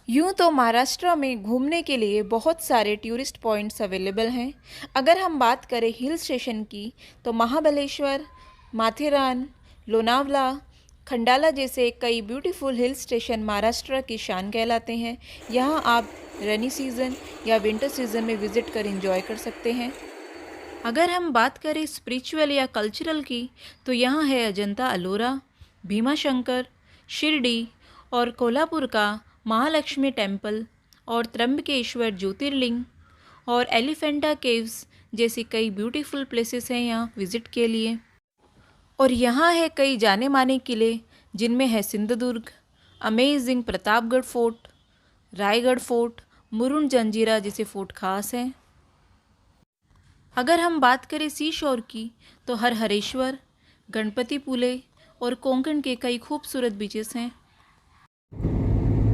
यूँ तो महाराष्ट्र में घूमने के लिए बहुत सारे टूरिस्ट पॉइंट्स अवेलेबल हैं। अगर हम बात करें हिल स्टेशन की तो महाबलेश्वर, माथेरान, लोनावला, खंडाला जैसे कई ब्यूटीफुल हिल स्टेशन महाराष्ट्र की शान कहलाते हैं। यहाँ आप रेनी सीज़न या विंटर सीज़न में विज़िट कर एंजॉय कर सकते हैं। अगर हम बात करें स्पिरिचुअल या कल्चरल की तो यहाँ है अजंता अलोरा, भीमा शंकर, शिरडी और कोल्हापुर का महालक्ष्मी टेम्पल और त्र्यंबकेश्वर ज्योतिर्लिंग और एलिफेंटा केव्स जैसी कई ब्यूटीफुल प्लेसेस हैं यहाँ विज़िट के लिए। और यहाँ है कई जाने माने किले जिनमें है Sindhudurg, amazing Pratapgarh fort, Raigad fort, Murud Janjira जैसे फोर्ट खास हैं। अगर हम बात करें सी शोर की तो हरिहरेश्वर, गणपतिपुले और कोंकण के कई खूबसूरत बीचेस हैं।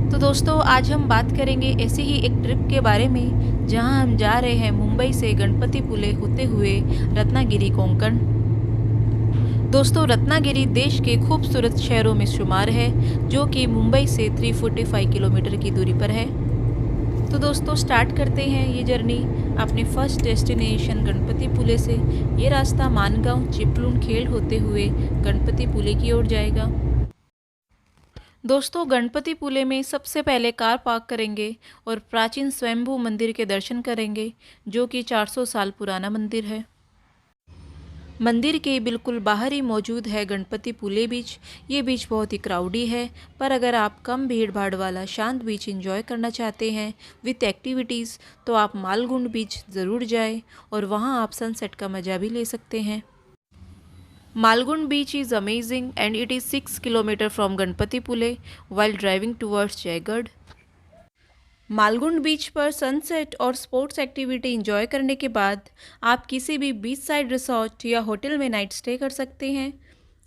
तो दोस्तों आज हम बात करेंगे ऐसे ही एक ट्रिप के बारे में जहां हम जा रहे हैं मुंबई से गणपतिपुले होते हुए रत्नागिरी कोंकण। दोस्तों रत्नागिरी देश के खूबसूरत शहरों में शुमार है जो कि मुंबई से 345 किलोमीटर की दूरी पर है। तो दोस्तों स्टार्ट करते हैं ये जर्नी अपने फर्स्ट डेस्टिनेशन गणपतिपुले से। ये रास्ता मानगांव, चिपलून, खेड़ होते हुए गणपतिपुले की ओर जाएगा। दोस्तों गणपतिपुले में सबसे पहले कार पार्क करेंगे और प्राचीन स्वयंभू मंदिर के दर्शन करेंगे जो कि 400 साल पुराना मंदिर है। मंदिर के बिल्कुल बाहर ही मौजूद है गणपतिपुले बीच। ये बीच बहुत ही क्राउडी है, पर अगर आप कम भीड़ भाड़ वाला शांत बीच एंजॉय करना चाहते हैं विथ एक्टिविटीज़ तो आप मालगुंड बीच ज़रूर जाएं और वहाँ आप सनसेट का मज़ा भी ले सकते हैं। Malgund beach is amazing and it is 6 km from Ganpatipule while driving towards Jaigarh. Malgund बीच पर सनसेट और स्पोर्ट्स एक्टिविटी एंजॉय करने के बाद आप किसी भी बीच साइड रिसोर्ट या होटल में नाइट स्टे कर सकते हैं।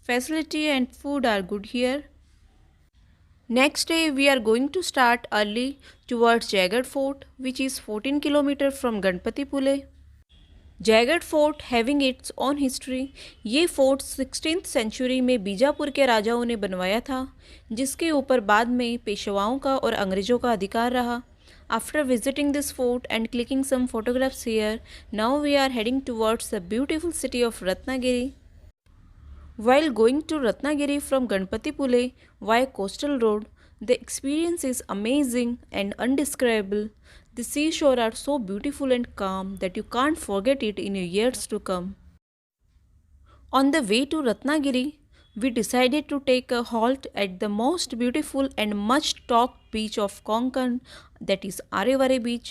Facility and food are good here. Next day we are going to start early towards Jaigarh fort which is 14 km from Ganpatipule. Jaigarh fort having its own history. ये fort 16th century में बीजापुर के राजाओं ने बनवाया था जिसके ऊपर बाद में पेशवाओं का और अंग्रेज़ों का अधिकार रहा। After visiting this fort and clicking some photographs here, now we are heading towards the beautiful city of Ratnagiri. While going to Ratnagiri from Ganpatipule via coastal road, the experience is amazing and undescribable. The seashore are so beautiful and calm that you can't forget it in your years to come. On the way to Ratnagiri, we decided to take a halt at the most beautiful and much talked beach of Konkan, that is Arevare beach.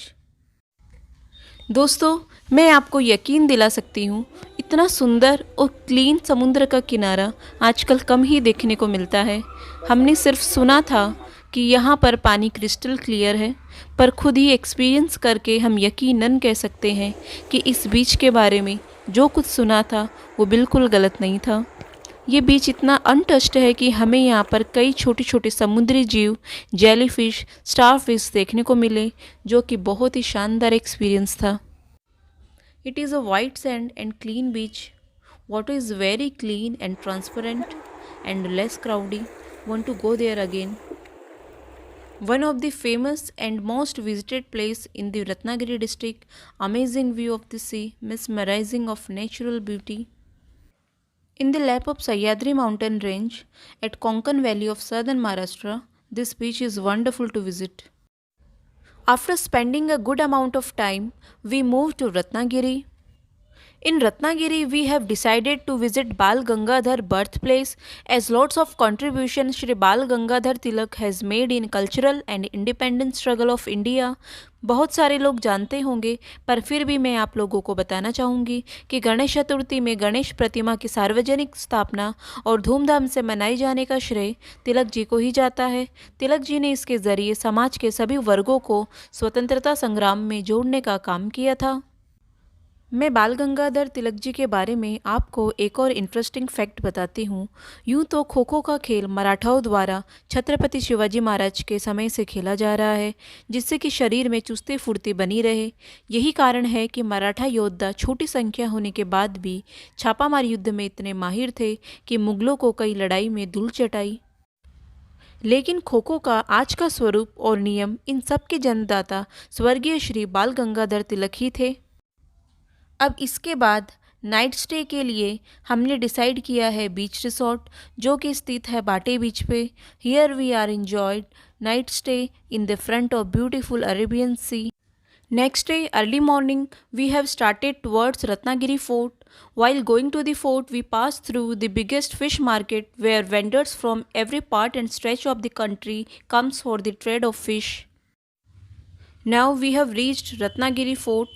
दोस्तों मैं आपको यकीन दिला सकती हूँ इतना सुंदर और क्लीन समुद्र का किनारा आजकल कम ही देखने को मिलता है। हमने सिर्फ सुना था कि यहाँ पर पानी क्रिस्टल क्लियर है, पर खुद ही एक्सपीरियंस करके हम यकीनन कह सकते हैं कि इस बीच के बारे में जो कुछ सुना था वो बिल्कुल गलत नहीं था। ये बीच इतना अनटच्ड है कि हमें यहाँ पर कई छोटे छोटे समुद्री जीव, जेलीफिश, स्टारफिश देखने को मिले जो कि बहुत ही शानदार एक्सपीरियंस था। It is a white sand and clean beach. Water is very clean and transparent and less crowdy. Want to go there again. One of the famous and most visited place in the Ratnagiri district, amazing view of the sea, mesmerizing of natural beauty. In the lap of Sahyadri mountain range at Konkan valley of southern Maharashtra, this beach is wonderful to visit. After spending a good amount of time, we moved to Ratnagiri. In Ratnagiri, we have decided to visit Bal Gangadhar birthplace as lots of contribution Shri Bal Gangadhar Tilak has made in cultural and independence struggle of India. बहुत सारे लोग जानते होंगे पर फिर भी मैं आप लोगों को बताना चाहूँगी कि गणेश चतुर्थी में गणेश प्रतिमा की सार्वजनिक स्थापना और धूमधाम से मनाई जाने का श्रेय तिलक जी को ही जाता है। तिलक जी ने इसके ज़रिए समाज के सभी वर्गों को स्वतंत्रता संग्राम में जोड़ने का काम किया था। मैं बाल गंगाधर तिलक जी के बारे में आपको एक और इंटरेस्टिंग फैक्ट बताती हूँ। यूँ तो खो खो का खेल मराठाओं द्वारा छत्रपति शिवाजी महाराज के समय से खेला जा रहा है जिससे कि शरीर में चुस्ती फुर्ती बनी रहे। यही कारण है कि मराठा योद्धा छोटी संख्या होने के बाद भी छापामार युद्ध में इतने माहिर थे कि मुगलों को कई लड़ाई में धूल चटाई। लेकिन खो खो का आज का स्वरूप और नियम इन सब के जन्मदाता स्वर्गीय श्री बाल गंगाधर तिलक ही थे। अब इसके बाद नाइट स्टे के लिए हमने डिसाइड किया है बीच रिसोर्ट, जो कि स्थित है बाटे बीच पे। Here we are enjoyed night stay in the front of beautiful Arabian sea. Next day, early morning, we have started towards Ratnagiri Fort. While going to the fort, we passed through the biggest fish market where vendors from every part and stretch of the country comes for the trade of fish. Now we have reached Ratnagiri Fort.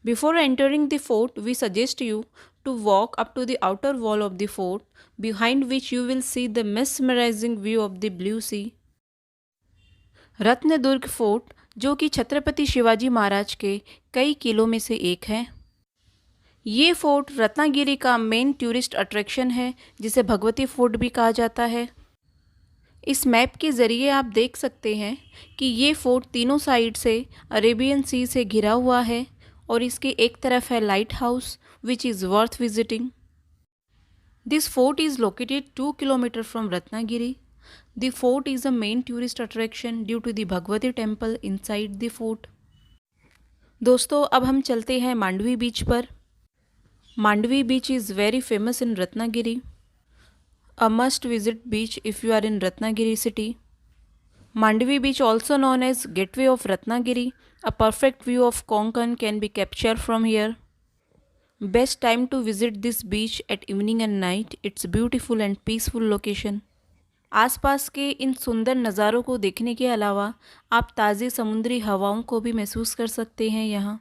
Before entering the fort, we suggest you to walk up to the outer wall of the fort, behind which you will see the mesmerizing view of the blue sea. Ratnadurg fort, जो कि छत्रपति शिवाजी महाराज के कई किलों में से एक है। ये फोर्ट रत्नागिरी का मेन टूरिस्ट अट्रैक्शन है, जिसे भगवती फोर्ट भी कहा जाता है। इस मैप के ज़रिए आप देख सकते हैं कि ये फोर्ट तीनों साइड से अरेबियन सी से घिरा हुआ है और इसके एक तरफ है light house which is worth visiting. This fort is located 2 kilometre from Ratnagiri. The fort is a main tourist attraction due to the Bhagwati temple inside the fort. दोस्तों, अब हम चलते हैं मांडवी बीच पर। Mandvi beach is very famous in Ratnagiri, a must visit beach if you are in Ratnagiri city. Mandvi beach, also known as Gateway of Ratnagiri, a perfect view of Konkan can be captured from here. Best time to visit this beach at evening and night. It's beautiful and peaceful location. आसपास के इन सुंदर नज़ारों को देखने के अलावा आप ताज़ी समुद्री हवाओं को भी महसूस कर सकते हैं यहाँ।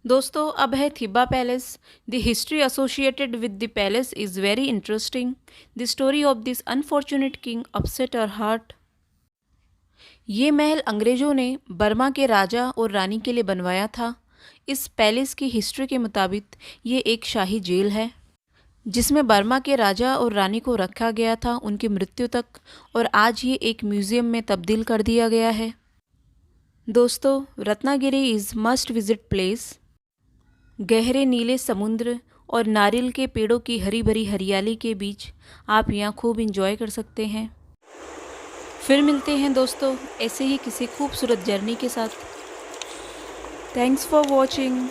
दोस्तों, अब है Thibaw palace. The history associated with the palace is very interesting. The story of this unfortunate king upset our heart. ये महल अंग्रेज़ों ने बर्मा के राजा और रानी के लिए बनवाया था। इस पैलेस की हिस्ट्री के मुताबिक ये एक शाही जेल है, जिसमें बर्मा के राजा और रानी को रखा गया था उनकी मृत्यु तक, और आज ये एक म्यूज़ियम में तब्दील कर दिया गया है। दोस्तों, Ratnagiri is must visit place. गहरे नीले समुद्र और नारियल के पेड़ों की हरी भरी हरियाली के बीच आप यहाँ खूब इंजॉय कर सकते हैं। फिर मिलते हैं दोस्तों ऐसे ही किसी खूबसूरत जर्नी के साथ। Thanks for watching.